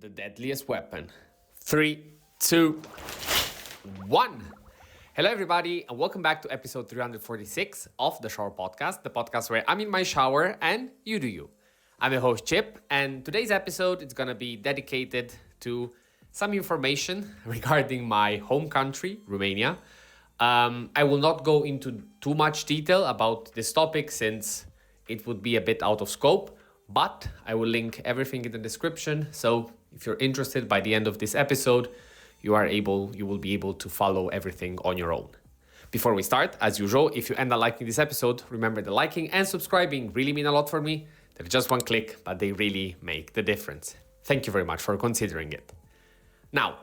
the deadliest weapon. 3, 2, 1. Hello, everybody, and welcome back to episode 346 of the Shower Podcast, the podcast where I'm in my shower and you do you. I'm your host, Chip, and today's episode is going to be dedicated to some information regarding my home country, Romania. I will not go into too much detail about this topic since it would be a bit out of scope, but I will link everything in the description. So if you're interested by the end of this episode, you will be able to follow everything on your own. Before we start, as usual, if you end up liking this episode, remember the liking and subscribing really mean a lot for me. They're just one click, but they really make the difference. Thank you very much for considering it. Now,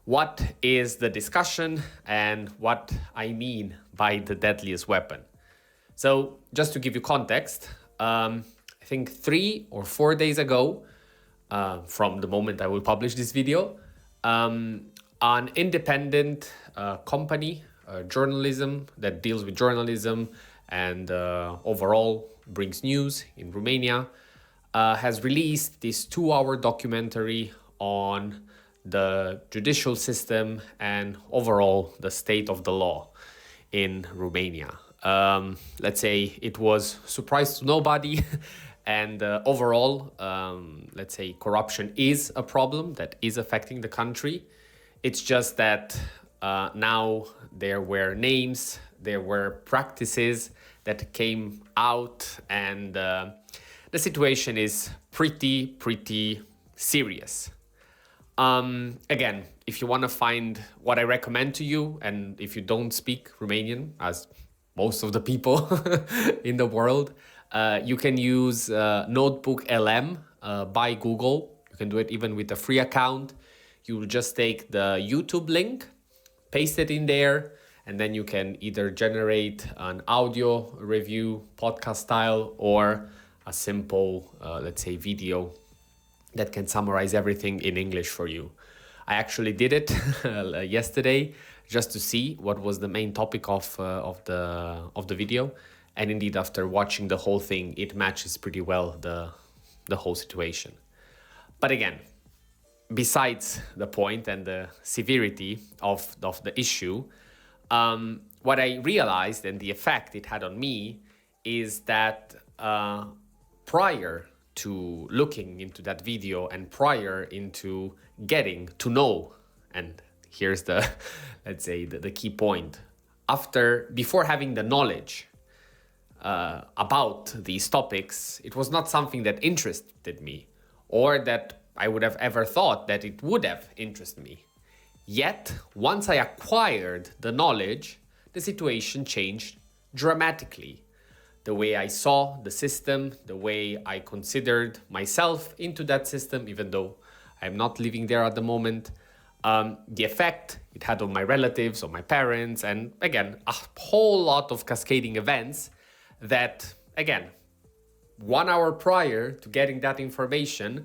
what is the discussion and what I mean by the deadliest weapon? So just to give you context, I think 3 or 4 days ago, from the moment I will publish this video, an independent company, journalism that deals with journalism and overall brings news in Romania, has released this 2-hour documentary on the judicial system and overall the state of the law in Romania. Let's say it was surprise to nobody. And overall, let's say corruption is a problem that is affecting the country. It's just that now there were names, there were practices that came out, and the situation is pretty serious. Again, if you want to find what I recommend to you, and if you don't speak Romanian, as most of the people in the world, you can use Notebook LM by Google. You can do it even with a free account. You will just take the YouTube link, paste it in there, and then you can either generate an audio review, podcast style, or a simple, let's say, video that can summarize everything in English for you. I actually did it yesterday just to see what was the main topic of the video. And indeed, after watching the whole thing, it matches pretty well the whole situation. But again, besides the point and the severity of the issue, what I realized and the effect it had on me is that prior to looking into that video and prior into getting to know, and here's the, let's say, the key point, before having the knowledge about these topics, it was not something that interested me or that I would have ever thought that it would have interested me. Yet, once I acquired the knowledge, the situation changed dramatically. The way I saw the system, the way I considered myself into that system, even though I'm not living there at the moment, the effect it had on my relatives, on my parents, and again, a whole lot of cascading events that, again, 1 hour prior to getting that information,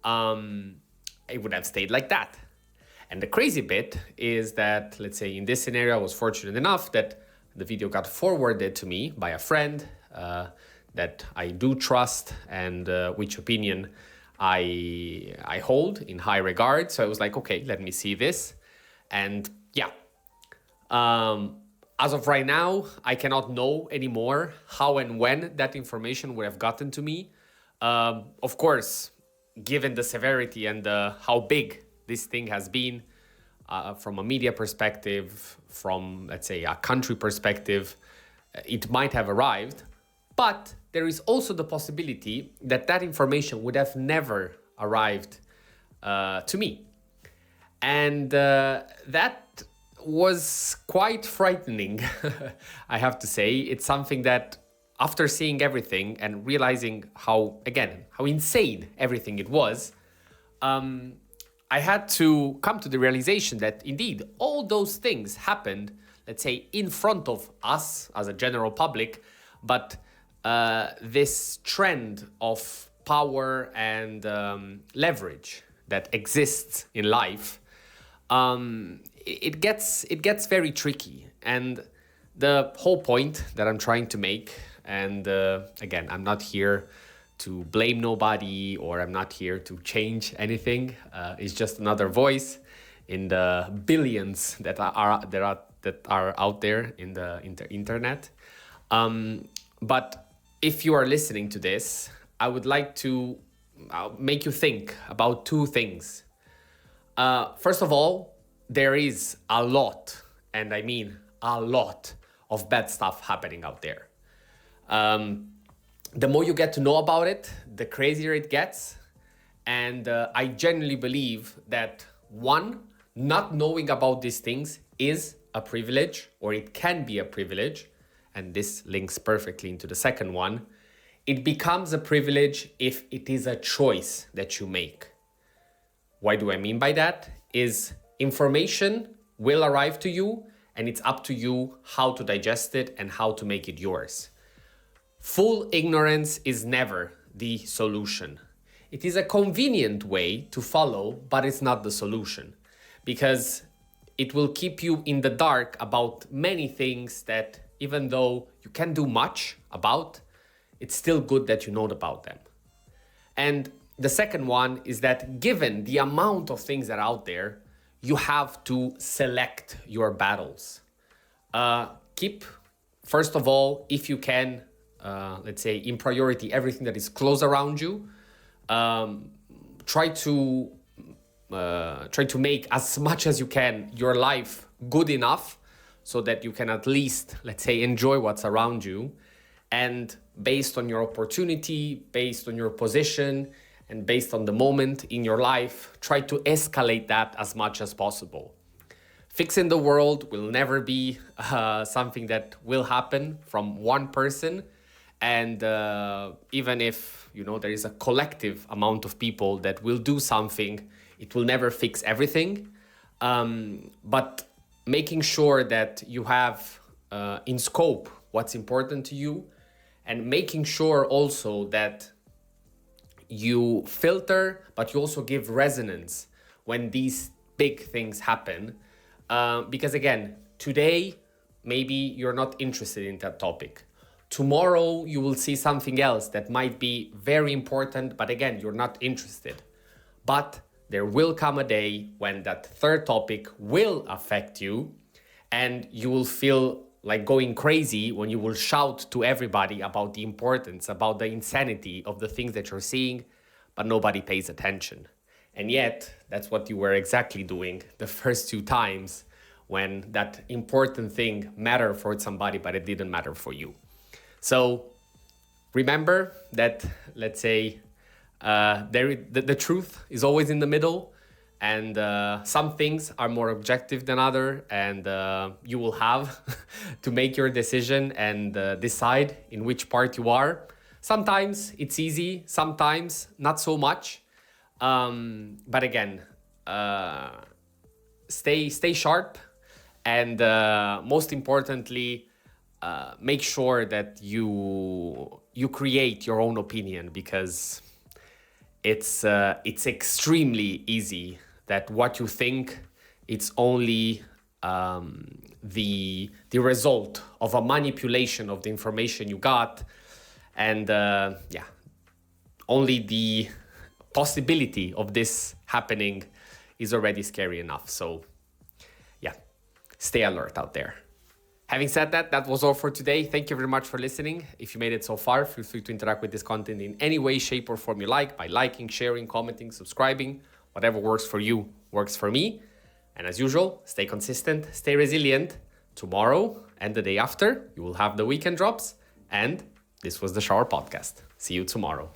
it would have stayed like that. And the crazy bit is that, let's say in this scenario, I was fortunate enough that the video got forwarded to me by a friend that I do trust and which opinion I hold in high regard. So I was like, okay, let me see this. And yeah, as of right now, I cannot know anymore how and when that information would have gotten to me. Of course, given the severity and how big this thing has been, from a media perspective, from, let's say, a country perspective, it might have arrived. But there is also the possibility that that information would have never arrived to me. And that was quite frightening, I have to say. It's something that, after seeing everything and realizing how insane everything it was, I had to come to the realization that indeed all those things happened, let's say, in front of us as a general public, but this trend of power and leverage that exists in life, it gets very tricky. And the whole point that I'm trying to make, and again, I'm not here to blame nobody, or I'm not here to change anything. It's just another voice in the billions that are out there in the internet. But if you are listening to this, I would like to make you think about two things. First of all, there is a lot, and I mean a lot, of bad stuff happening out there. The more you get to know about it, the crazier it gets. And I genuinely believe that, one, not knowing about these things is a privilege, or it can be a privilege. And this links perfectly into the second one. It becomes a privilege if it is a choice that you make. What do I mean by that? Is information will arrive to you, and it's up to you how to digest it and how to make it yours. Full ignorance is never the solution. It is a convenient way to follow, but it's not the solution, because it will keep you in the dark about many things that, even though you can't do much about, it's still good that you know about them. And the second one is that, given the amount of things that are out there, you have to select your battles. Keep, first of all, if you can, let's say in priority, everything that is close around you. Try to make as much as you can your life good enough so that you can at least, let's say, enjoy what's around you. And based on your opportunity, based on your position, and based on the moment in your life, try to escalate that as much as possible. Fixing the world will never be something that will happen from one person. And even if, there is a collective amount of people that will do something, it will never fix everything. But making sure that you have in scope what's important to you, and making sure also that you filter, but you also give resonance when these big things happen. Because again, today, maybe you're not interested in that topic. Tomorrow, you will see something else that might be very important, but again, you're not interested. But there will come a day when that third topic will affect you, and you will feel like going crazy when you will shout to everybody about the importance, about the insanity of the things that you're seeing, but nobody pays attention. And yet, that's what you were exactly doing the first two times when that important thing mattered for somebody, but it didn't matter for you. So remember that, let's say, the truth is always in the middle, and some things are more objective than other, and you will have to make your decision and decide in which part you are. Sometimes it's easy, sometimes not so much. But again, stay sharp, and most importantly, make sure that you create your own opinion, because it's extremely easy that what you think, it's only the result of a manipulation of the information you got, and only the possibility of this happening is already scary enough. So stay alert out there. Having said that, that was all for today. Thank you very much for listening. If you made it so far, feel free to interact with this content in any way, shape, or form you like, by liking, sharing, commenting, subscribing. Whatever works for you works for me. And as usual, stay consistent, stay resilient. Tomorrow and the day after, you will have the weekend drops. And this was the Shower Podcast. See you tomorrow.